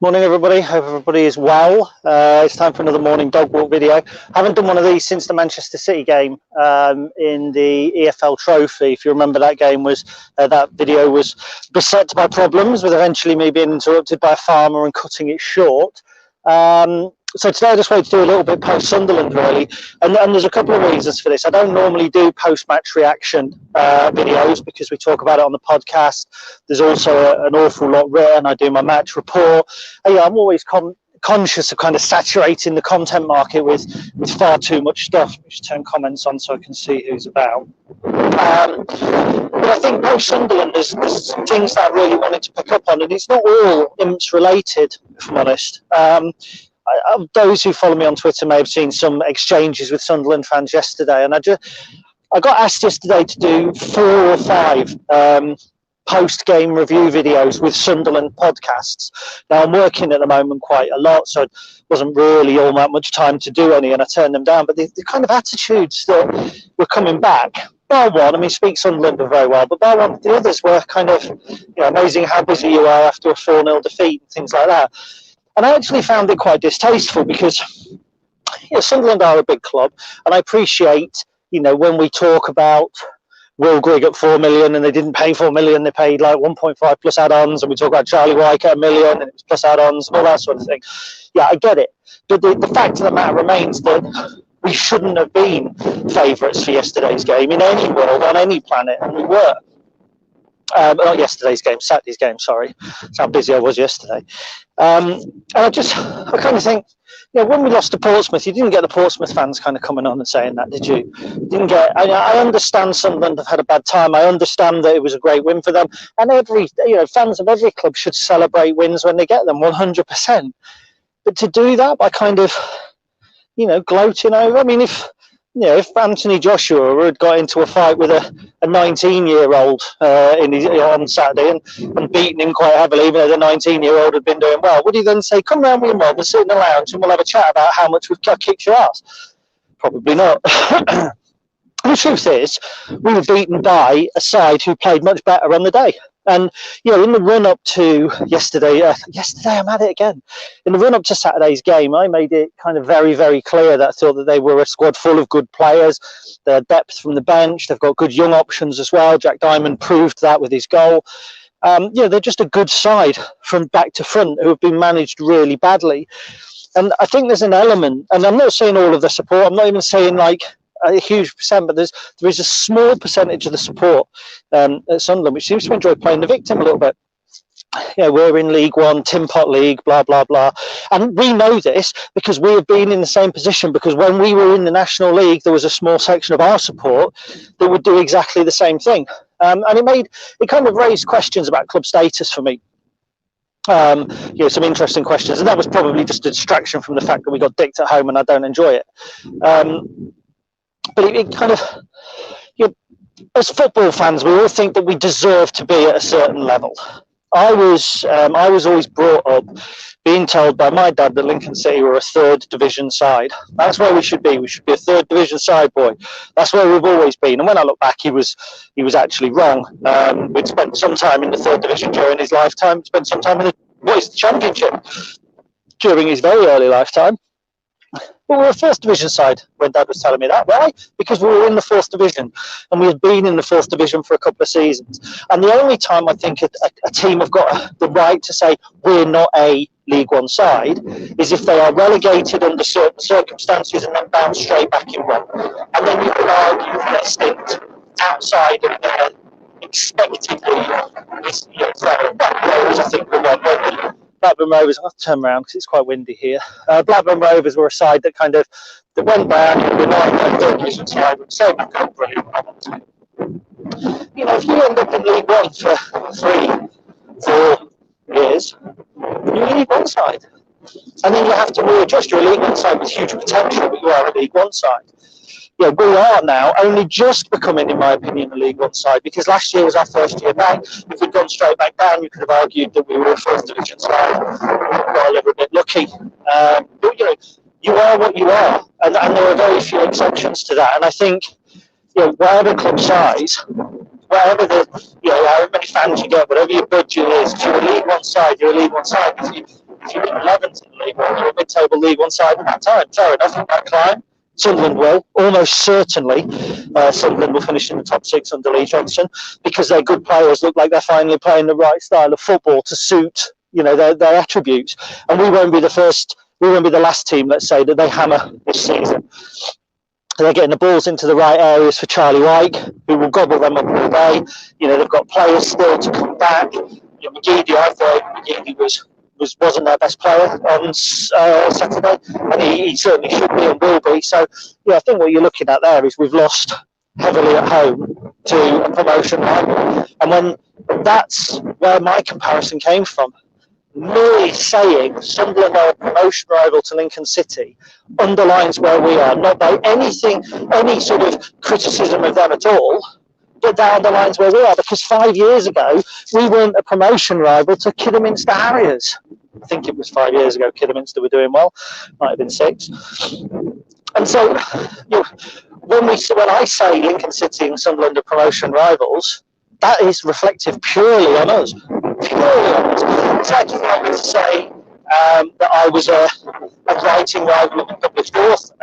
Morning, everybody. Hope everybody is well. It's time for another morning dog walk video. Haven't done one of these since the Manchester City game in the EFL Trophy. If you remember, that game was that video was beset by problems, with eventually me being interrupted by a farmer and cutting it short. So today I just wanted to do a little bit post Sunderland, really, and there's a couple of reasons for this. I don't normally do post-match reaction videos because we talk about it on the podcast. There's also an awful lot written. I do my match report. I'm always conscious of kind of saturating the content market with far too much stuff. Just turn comments on so I can see who's about. But I think post Sunderland, there's some things that I really wanted to pick up on, and it's not all IMPS related, if I'm honest. Those who follow me on Twitter may have seen some exchanges with Sunderland fans yesterday, and I got asked yesterday to do 4 or 5 post-game review videos with Sunderland podcasts. Now, I'm working at the moment quite a lot, so it wasn't really all that much time to do any, and I turned them down. But the kind of attitudes that were coming back, bar one, I mean, Speak Sunderland were very well, but bar one, the others were kind of, amazing how busy you are after a 4-0 defeat and things like that. And I actually found it quite distasteful because, Sunderland are a big club, and I appreciate, when we talk about Will Grigg at 4 million and they didn't pay 4 million, they paid like 1.5 plus add-ons, and we talk about Charlie Wyke at 1 million and it was plus add-ons and all that sort of thing. Yeah, I get it. But the fact of the matter remains that we shouldn't have been favourites for yesterday's game in any world, on any planet, and we were. Not yesterday's game, Saturday's game, sorry. That's how busy I was yesterday. And I kind of think, when we lost to Portsmouth, you didn't get the Portsmouth fans kind of coming on and saying that, did you? I understand Sunderland have had a bad time. I understand that it was a great win for them. And fans of every club should celebrate wins when they get them, 100%. But to do that by kind of, gloating over, I mean, if Anthony Joshua had got into a fight with a 19-year-old on Saturday and beaten him quite heavily, even though the 19-year-old had been doing well, would he then say, come round with your mum and sit in the lounge and we'll have a chat about how much we've kicked your ass? Probably not. The truth is, we were beaten by a side who played much better on the day. And, in the run-up to yesterday, I'm at it again. In the run-up to Saturday's game, I made it kind of very, very clear that I thought that they were a squad full of good players. Their depth from the bench, they've got good young options as well. Jack Diamond proved that with his goal. They're just a good side from back to front who have been managed really badly. And I think there's an element, and I'm not saying all of the support, I'm not even saying like a huge percent, but there is a small percentage of the support at Sunderland which seems to enjoy playing the victim a little bit. We're in League One, Tin Pot League, blah, blah, blah. And we know this because we have been in the same position, because when we were in the National League, there was a small section of our support that would do exactly the same thing. And it kind of raised questions about club status for me. Some interesting questions. And that was probably just a distraction from the fact that we got dicked at home and I don't enjoy it. But it kind of, as football fans, we all think that we deserve to be at a certain level. I was always brought up being told by my dad that Lincoln City were a 3rd division side. That's where we should be. We should be a 3rd division side, boy. That's where we've always been. And when I look back, he was actually wrong. We'd spent some time in the 3rd division during his lifetime. Spent some time in the Boys Championship during his very early lifetime. But we were a 1st division side when Dad was telling me that. Why? Because we were in the 4th division, and we had been in the 4th division for a couple of seasons. And the only time I think a team have got the right to say we're not a League One side is if they are relegated under certain circumstances and then bounce straight back in one. And then you can argue for their stint outside of their expected whereas I think we're one. Blackburn Rovers, I'll have to turn around because it's quite windy here. Blackburn Rovers were a side that went down, we're not in their 3rd division side, would say back up brilliant. If you end up in League One for 3-4 years, you're a League One side. And then you have to readjust. You're a League One side with huge potential, but you are a League One side. We are now only just becoming, in my opinion, a League One side, because last year was our first year back. If we'd gone straight back down, you could have argued that we were a 1st division side. Got a little bit lucky. But you are what you are, and there are very few exceptions to that. And I think, whatever club size, whatever however many fans you get, whatever your budget is, if you're a League One side, you're a League One side. if you're 11th in the league, you're a mid-table League One side at that time. Fair enough, you might climb. Sunderland will, almost certainly. Sunderland will finish in the top 6 under Lee Johnson because their good players look like they're finally playing the right style of football to suit, you know, their attributes. And we won't be the first, we won't be the last team, let's say, that they hammer this season. They're getting the balls into the right areas for Charlie White, who will gobble them up all day. You know, they've got players still to come back. You know, McGeady, I thought McGeady wasn't their best player on Saturday, and he certainly should be and will be. So, yeah, I think what you're looking at there is we've lost heavily at home to a promotion rival, and when that's where my comparison came from. Me saying Sunderland are a promotion rival to Lincoln City underlines where we are, not by anything, any sort of criticism of them at all, but that underlines where we are, because 5 years ago we weren't a promotion rival to Kidderminster Harriers. I think it was 5 years ago Kidderminster were doing well, might have been 6. And so, you know, when I say Lincoln City and Sunderland are promotion rivals, that is reflective purely on us. Purely on us. It's like if I were to say that I was a writing rival of a published author,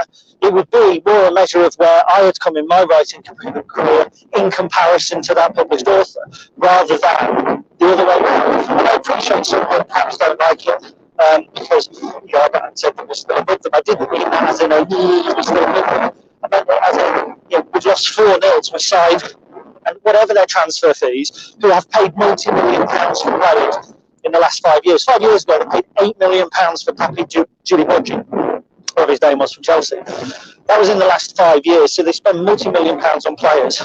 it would be more a measure of where I had come in my writing career in comparison to that published author, rather than the other way around. And I appreciate some people perhaps don't like it because, you know, I said that we're still above them. I didn't mean that as in a we're still above them. I meant that as in, you know, we've lost 4-0 to a side, and whatever their transfer fees, who have paid multi-million pounds for players in the last 5 years. 5 years ago, they paid £8 million for Papi Djilibodji, whatever his name was, from Chelsea. That was in the last 5 years, so they spent multi-million pounds on players.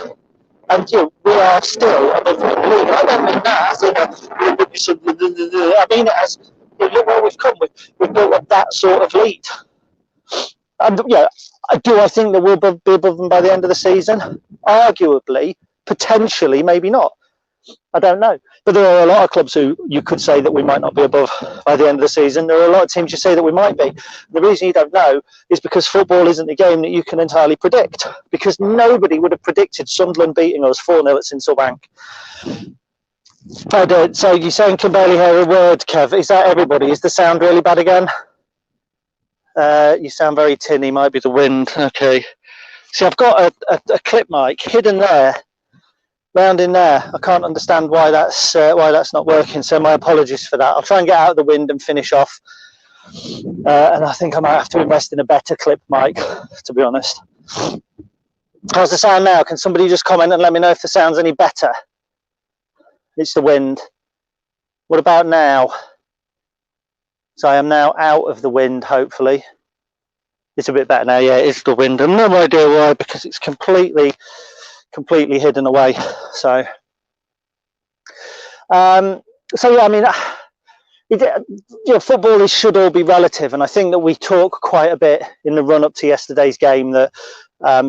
And, you know, we are still above the league. I don't mean that as in I mean it as, you know, look where we've come. We've built up that sort of lead. And, yeah, do I think that we'll be above them by the end of the season? Arguably. Potentially, maybe not. I don't know. But there are a lot of clubs who you could say that we might not be above by the end of the season. There are a lot of teams you say that we might be. The reason you don't know is because football isn't a game that you can entirely predict. Because nobody would have predicted Sunderland beating us 4-0 at Sincil Bank. So you're saying can barely hear a word, Kev. Is that everybody? Is the sound really bad again? You sound very tinny. Might be the wind. Okay. See, I've got a clip mic hidden there. Round in there. I can't understand why that's not working, so my apologies for that. I'll try and get out of the wind and finish off. And I think I might have to invest in a better clip mic, to be honest. How's the sound now? Can somebody just comment and let me know if the sound's any better? It's the wind. What about now? So I am now out of the wind, hopefully. It's a bit better now. Yeah, it's the wind. I have no idea why, because it's completely hidden away. So yeah, I mean, you know, football should all be relative, and I think that we talk quite a bit in the run up to yesterday's game that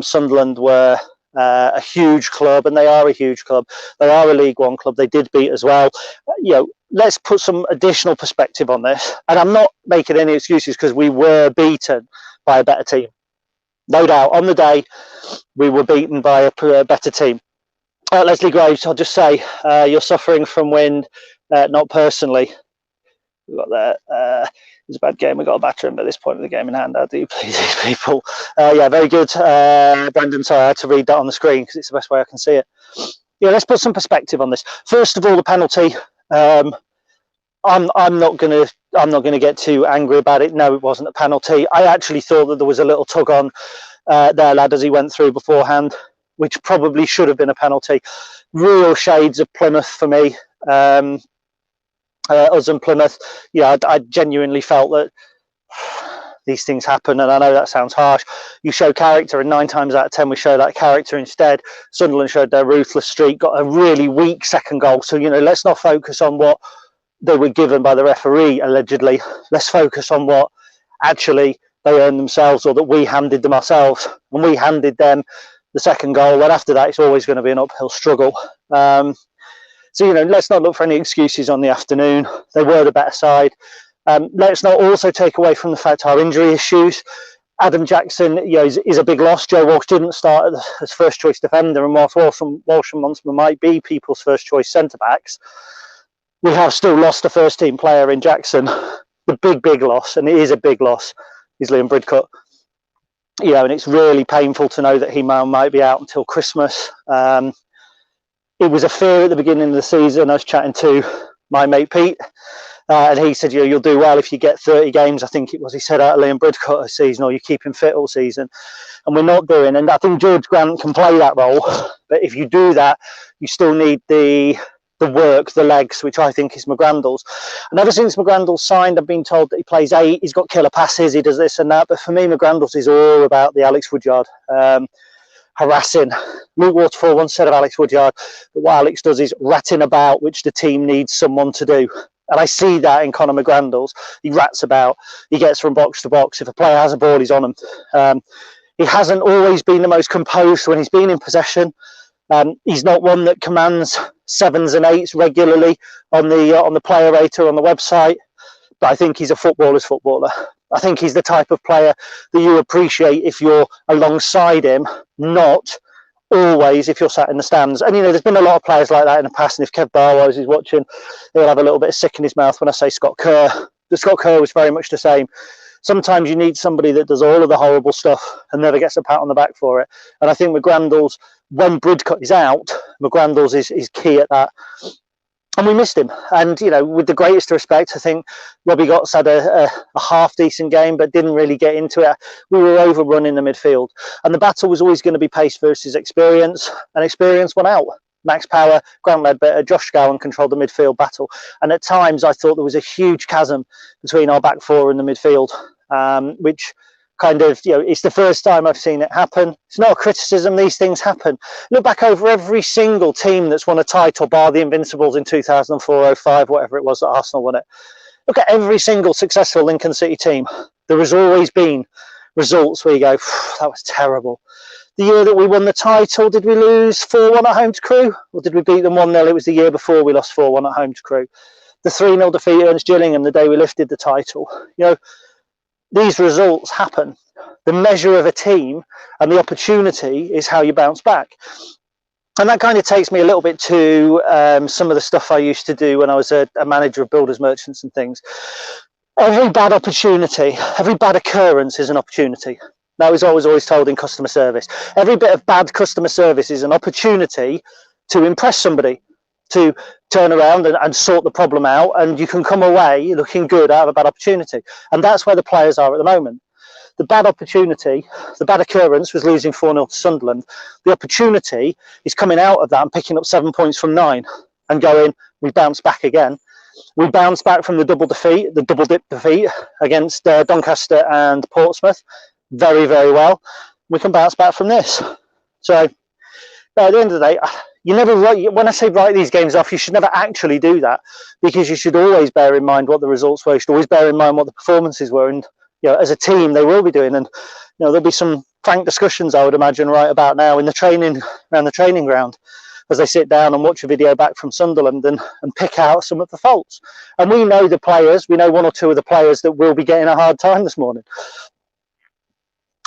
Sunderland were a huge club, and they are a huge club. They are a League One club. They did beat as well. You know, let's put some additional perspective on this, and I'm not making any excuses because we were beaten by a better team. No doubt, on the day, we were beaten by a better team. Leslie Graves, I'll just say, you're suffering from wind, not personally. We've got that. It was a bad game. We got a batter in at this point of the game in hand. How do you please these people? Yeah, very good. Brendan, sorry, I had to read that on the screen because it's the best way I can see it. Yeah, let's put some perspective on this. First of all, the penalty. I'm not gonna get too angry about it. No, it wasn't a penalty. I actually thought that there was a little tug on their lad as he went through beforehand, which probably should have been a penalty. Real shades of Plymouth for me. Us and Plymouth. Yeah, I genuinely felt that these things happen, and I know that sounds harsh. You show character, and 9 times out of 10 we show that character instead. Sunderland showed their ruthless streak, got a really weak second goal. So, you know, let's not focus on what they were given by the referee, allegedly. Let's focus on what actually they earned themselves, or that we handed them ourselves. And we handed them the second goal, and after that it's always going to be an uphill struggle. So, you know, let's not look for any excuses on the afternoon. They were the better side. Let's not also take away from the fact our injury issues. Adam Jackson, you know, is a big loss. Joe Walsh didn't start as first choice defender, and whilst Walsh and Monsma might be people's first choice centre backs, we have still lost a first team player in Jackson. The big loss, and it is a big loss, is Liam Bridcut. You know, and it's really painful to know that he might be out until Christmas. It was a fear at the beginning of the season. I was chatting to my mate Pete, and he said, you'll do well if you get 30 games, I think it was, he said, out of Liam Bridcut a season, or you keep him fit all season. And we're not doing, and I think George Grant can play that role, but if you do that, you still need the work, the legs, which I think is McGrandles. And ever since McGrandles signed, I've been told that he plays 8, he's got killer passes, he does this and that, but for me, McGrandles is all about the Alex Woodyard. Harassing. Luke Waterfall once said of Alex Woodyard that what Alex does is ratting about, which the team needs someone to do. And I see that in Conor McGrandles. He rats about, he gets from box to box. If a player has a ball, he's on him. He hasn't always been the most composed when he's been in possession. He's not one that commands 7s and 8s regularly on the player rater on the website, but I think he's a footballer's footballer. I think he's the type of player that you appreciate if you're alongside him, not always if you're sat in the stands. And, you know, there's been a lot of players like that in the past, and if Kev Barwise is watching, he'll have a little bit of sick in his mouth when I say Scott Kerr. But Scott Kerr was very much the same. Sometimes you need somebody that does all of the horrible stuff and never gets a pat on the back for it. And I think McGrandles, when Bridcut is out, McGrandles is key at that. And we missed him. And, you know, with the greatest respect, I think Robbie Gotts had a half-decent game, but didn't really get into it. We were overrun in the midfield. And the battle was always going to be pace versus experience, and experience won out. Max Power, Grant Ledbetter, Josh Gowan controlled the midfield battle. And at times, I thought there was a huge chasm between our back four and the midfield, which kind of, you know, it's the first time I've seen it happen. It's not a criticism, these things happen. Look back over every single team that's won a title, bar the Invincibles in 2004-05, whatever it was that Arsenal won it. Look at every single successful Lincoln City team. There has always been results where you go, that was terrible. The year that we won the title, did we lose 4-1 at home to Crewe? Or did we beat them 1-0? It was the year before we lost 4-1 at home to Crewe. The 3-0 defeat at Ernest Gillingham the day we lifted the title. You know, these results happen. The measure of a team and the opportunity is how you bounce back. And that kind of takes me a little bit to some of the stuff I used to do when I was a manager of builders, merchants and things. Every bad opportunity, every bad occurrence is an opportunity. That was always told in customer service. Every bit of bad customer service is an opportunity to impress somebody, to turn around and sort the problem out, and you can come away looking good out of a bad opportunity. And that's where the players are at the moment. The bad opportunity, the bad occurrence was losing 4-0 to Sunderland. The opportunity is coming out of that and picking up 7 points from 9 and going, we bounce back again. We bounced back from the double dip defeat against Doncaster and Portsmouth very, very well. We can bounce back from this. So at the end of the day, you never write, when I say write these games off, you should never actually do that, because you should always bear in mind what the results were. You should always bear in mind what the performances were. And, you know, as a team, they will be doing. And, you know, there'll be some frank discussions, I would imagine, right about now in the training, around the training ground, as they sit down and watch a video back from Sunderland and pick out some of the faults. And we know the players, we know 1 or 2 of the players that will be getting a hard time this morning.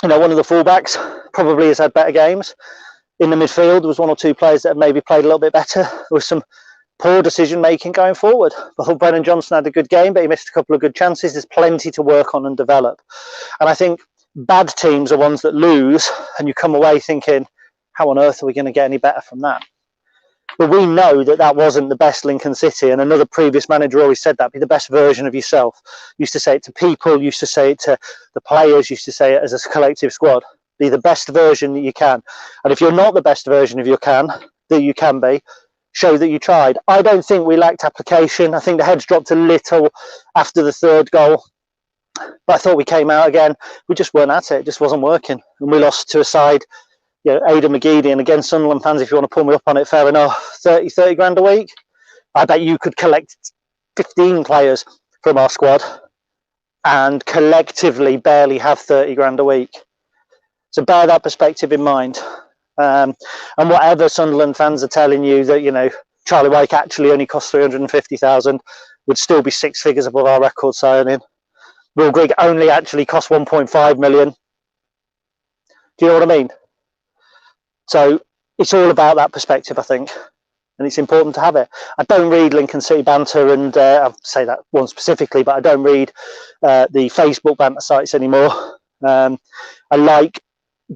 You know, one of the fullbacks probably has had better games. In the midfield, there was 1 or 2 players that have maybe played a little bit better. There was some poor decision making going forward. I thought Brennan Johnson had a good game, but he missed a couple of good chances. There's plenty to work on and develop. And I think bad teams are ones that lose, and you come away thinking, how on earth are we going to get any better from that? But we know that that wasn't the best Lincoln City, and another previous manager always said that, be the best version of yourself. Used to say it to people, used to say it to the players, used to say it as a collective squad. Be the best version that you can. And if you're not the best version of you can be, show that you tried. I don't think we lacked application. I think the heads dropped a little after the 3rd goal. But I thought we came out again. We just weren't at it. It just wasn't working. And we lost to a side, you know, Aidan McGeady. And again, Sunderland fans, if you want to pull me up on it, fair enough. 30 grand a week. I bet you could collect 15 players from our squad and collectively barely have 30 grand a week. So bear that perspective in mind. And whatever Sunderland fans are telling you that, you know, Charlie Wyke actually only cost 350,000, would still be 6 figures above our record signing. Will Grigg only actually cost 1.5 million. Do you know what I mean? So it's all about that perspective, I think. and it's important to have it. I don't read Lincoln City banter, and I'll say that one specifically, but I don't read the Facebook banter sites anymore. I like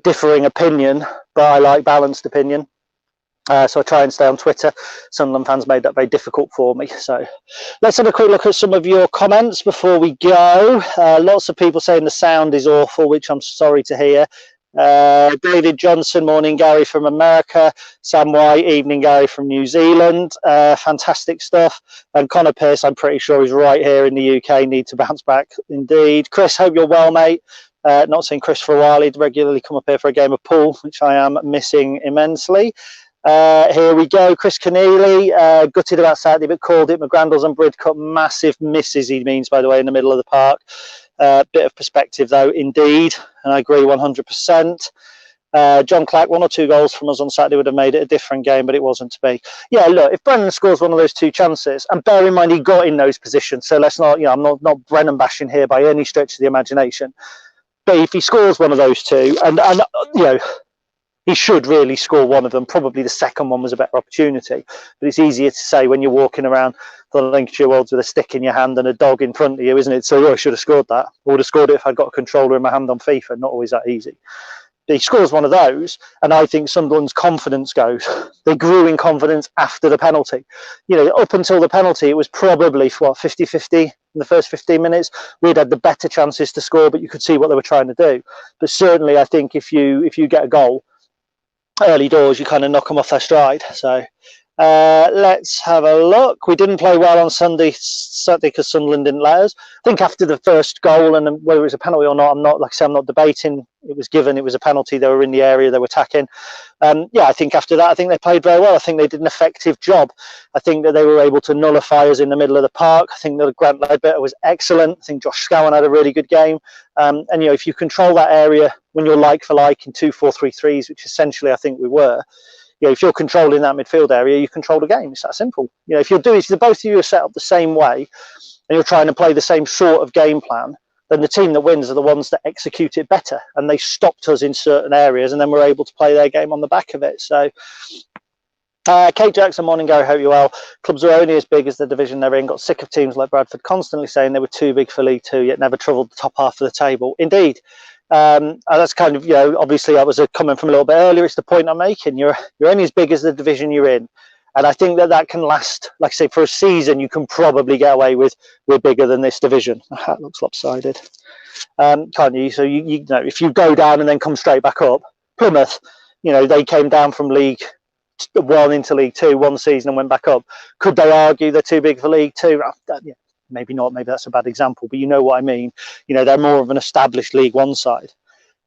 differing opinion, but I like balanced opinion. So I try and stay on Twitter. Sunderland fans made that very difficult for me. So let's have a quick look at some of your comments before we go. Lots of people saying the sound is awful, which I'm sorry to hear. David Johnson, morning Gary from America. Sam White, evening Gary from New Zealand. Fantastic stuff. And Connor Pearce, I'm pretty sure he's right here in the UK. Need to bounce back indeed. Chris, hope you're well, mate. Not seen Chris for a while. He'd regularly come up here for a game of pool, which I am missing immensely. Here we go. Chris Keneally, gutted about Saturday, but called it. McGrandles and Bridcut, massive misses, he means, by the way, in the middle of the park. Bit of perspective, though, indeed, and I agree 100%. John Clack, 1 or 2 goals from us on Saturday would have made it a different game, but it wasn't to be. Yeah, look, if Brennan scores one of those 2 chances, and bear in mind he got in those positions, so let's not, I'm not Brennan bashing here by any stretch of the imagination, but if he scores one of those 2, and he should really score one of them. Probably the second one was a better opportunity. But it's easier to say when you're walking around the Lincolnshire Wolds with a stick in your hand and a dog in front of you, isn't it? So, I should have scored that. I would have scored it if I'd got a controller in my hand on FIFA. Not always that easy. But he scores one of those, and I think Sunderland's confidence goes. They grew in confidence after the penalty. Up until the penalty, it was probably, 50-50 in the first 15 minutes. We'd had the better chances to score, but you could see what they were trying to do. But certainly, I think if you get a goal early doors, you kind of knock them off their stride. So let's have a look. We didn't play well on Sunday because Sunderland didn't let us. I think after the first goal, and whether it was a penalty or not, I'm not debating. It was given, it was a penalty. They were in the area, they were attacking. I think after that, I think they played very well. I think they did an effective job. I think that they were able to nullify us in the middle of the park. I think that Grant Ledbetter was excellent. I think Josh Scowen had a really good game. And if you control that area when you're like for like in 2-4-3-3s, which essentially I think we were, if you're controlling that midfield area, you control the game. It's that simple. If you're doing, if the both of you are set up the same way and you're trying to play the same sort of game plan, then the team that wins are the ones that execute it better. And they stopped us in certain areas, and then we're able to play their game on the back of it. So, Kate Jackson, morning Gary, hope you're well. Clubs are only as big as the division they're in. Got sick of teams like Bradford constantly saying they were too big for League Two, yet never troubled the top half of the table. Indeed. That's kind of, obviously that was a comment from a little bit earlier. It's the point I'm making. You're only as big as the division you're in. And I think that can last, like I say, for a season, you can probably get away with we're bigger than this division. That looks lopsided. Can't you? So, you know, if you go down and then come straight back up, Plymouth, they came down from League 1 into League 2 one season and went back up. Could they argue they're too big for League 2? Yeah, maybe not. Maybe that's a bad example, but you know what I mean. They're more of an established League 1 side.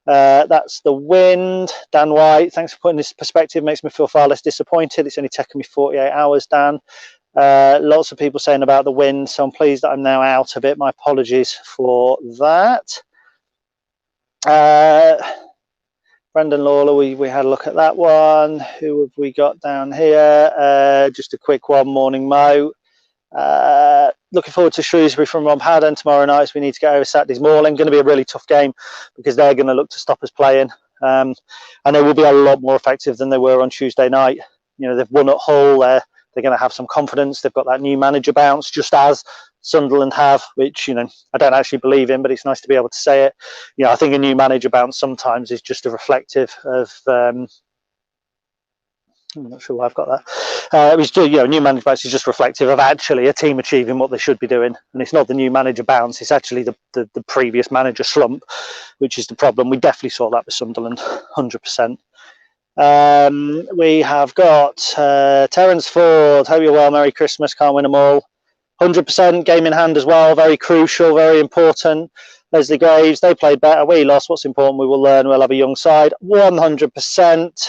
That's the wind. Dan White, thanks for putting this perspective. Makes me feel far less disappointed. It's only taken me 48 hours, Dan. Lots of people saying about the wind, so I'm pleased that I'm now out of it. My apologies for that. Brendan Lawler, we had a look at that one. Who have we got down here? Just a quick one. Morning, Mo. Looking forward to Shrewsbury from Rob Haddon tomorrow night, as we need to get over Saturday's Moorland. Going to be a really tough game because they're going to look to stop us playing, and they will be a lot more effective than they were on Tuesday night. They've won at Hull. They're going to have some confidence. They've got that new manager bounce, just as Sunderland have, which I don't actually believe in, but it's nice to be able to say it. I think a new manager bounce sometimes is just a reflective of. I'm not sure why I've got that. It was new manager bounce is just reflective of actually a team achieving what they should be doing, and it's not the new manager bounce. It's actually the previous manager slump, which is the problem. We definitely saw that with Sunderland, 100%. We have got Terence Ford. Hope you're well. Merry Christmas. Can't win them all. 100% game in hand as well. Very crucial. Very important. Leslie Graves. They played better. We lost. What's important? We will learn. We'll have a young side. 100%.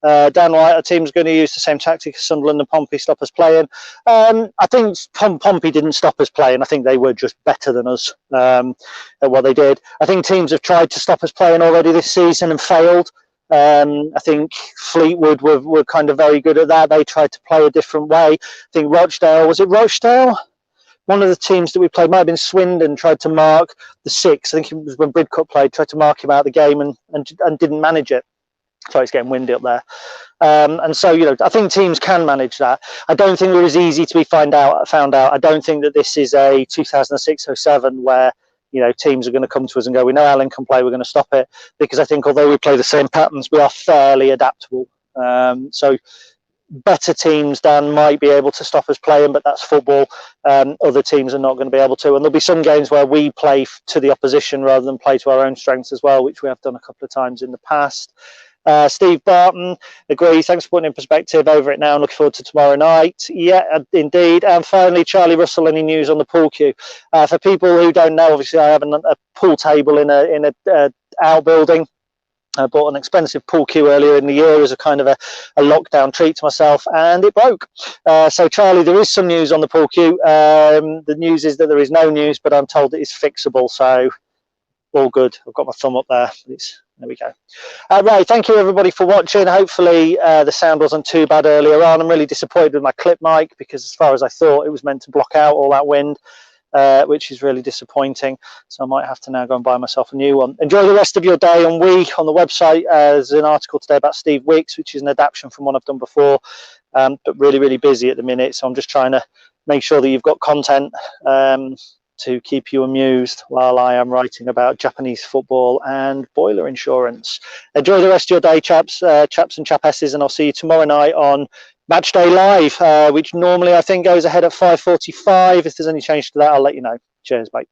Dan White, our team's going to use the same tactic as Sunderland and Pompey, stop us playing. I think Pompey didn't stop us playing. I think they were just better than us at what they did. I think teams have tried to stop us playing already this season and failed. I think Fleetwood were kind of very good at that. They tried to play a different way. I think Rochdale, was it Rochdale? One of the teams that we played, might have been Swindon, tried to mark the 6. I think it was when Bridcut played, tried to mark him out of the game and didn't manage it. Sorry, it's getting windy up there. And so, I think teams can manage that. I don't think it was easy to be found out. I don't think that this is a 2006-07 where, teams are going to come to us and go, we know Alan can play, we're going to stop it. Because I think although we play the same patterns, we are fairly adaptable. So better teams, Dan, might be able to stop us playing, but that's football. Other teams are not going to be able to. And there'll be some games where we play to the opposition rather than play to our own strengths as well, which we have done a couple of times in the past. Steve Barton agrees. Thanks for putting in perspective. Over it now. Looking forward to tomorrow night. Yeah, indeed. And finally, Charlie Russell. Any news on the pool cue? For people who don't know, obviously I have a pool table in a outbuilding. I bought an expensive pool cue earlier in the year as a kind of a lockdown treat to myself, and it broke. So, Charlie, there is some news on the pool cue. The news is that there is no news, but I'm told it is fixable. So, all good. I've got my thumb up there. There we go. Right, thank you everybody for watching. Hopefully the sound wasn't too bad earlier on. I'm really disappointed with my clip mic because as far as I thought, it was meant to block out all that wind, which is really disappointing. So I might have to now go and buy myself a new one. Enjoy the rest of your day on Week. On the website, there's an article today about Steve Wicks, which is an adaptation from one I've done before, but really, really busy at the minute. So I'm just trying to make sure that you've got content to keep you amused while I am writing about Japanese football and boiler insurance. Enjoy the rest of your day, chaps and chapesses, and I'll see you tomorrow night on Matchday Live, which normally I think goes ahead at 5:45. If there's any change to that, I'll let you know. Cheers, bye.